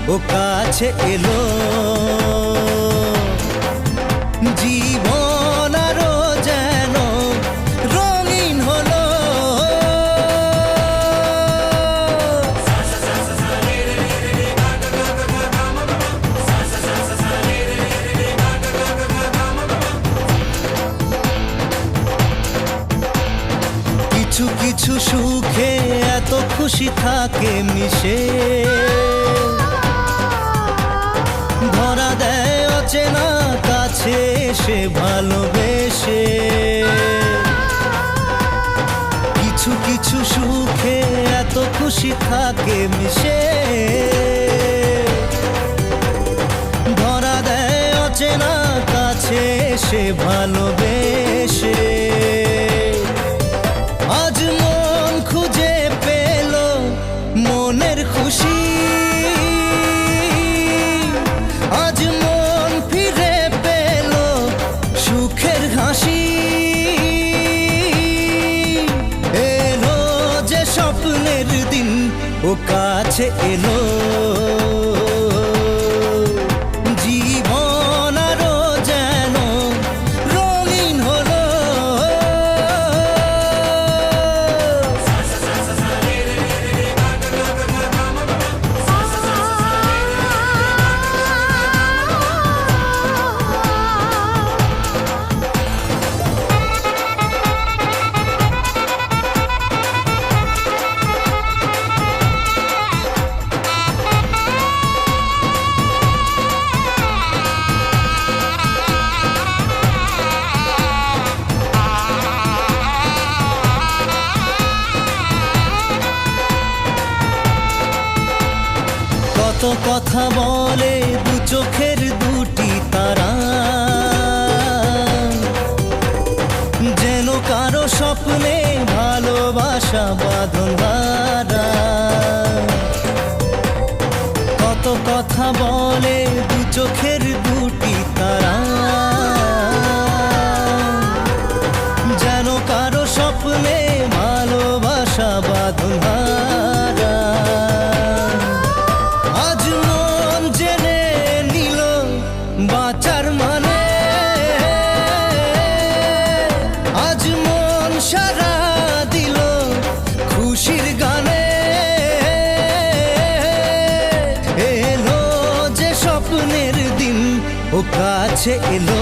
ও কাছে এলো। জীবন আরো যেন রঙিন হলো। কিছু কিছু সুখে এত খুশি থাকে মিশে, ধরা দেয় অচেনা কাছে এসে ভালোবেসে। কিছু কিছু সুখে এত খুশি থাকে মিশে, ধরা দেয় অচেনা কাছে এসে ভালোবেসে। আজ মন খুঁজে পেল মনের খুশি, আজ মন ফিরে পেল সুখের হাসি। এলো যে স্বপ্নের দিন, ও কাছে এলো। জীবন আরো যেন রঙিন হলো। কত কথা বলে দু চোখের দুটি তারা, যেন কারো স্বপ্নে ভালোবাসা বাঁধন হারা। কত কথা বলে দু চোখের দুটি তারা, যেন কারো স্বপ্নে ভালোবাসা বাঁধন হারা। আজ মন জেনে নিল বাঁচার মানে, আজ মন সারা দিল খুশির গানে। এলো যে স্বপ্নের দিন, ও কাছে এলো।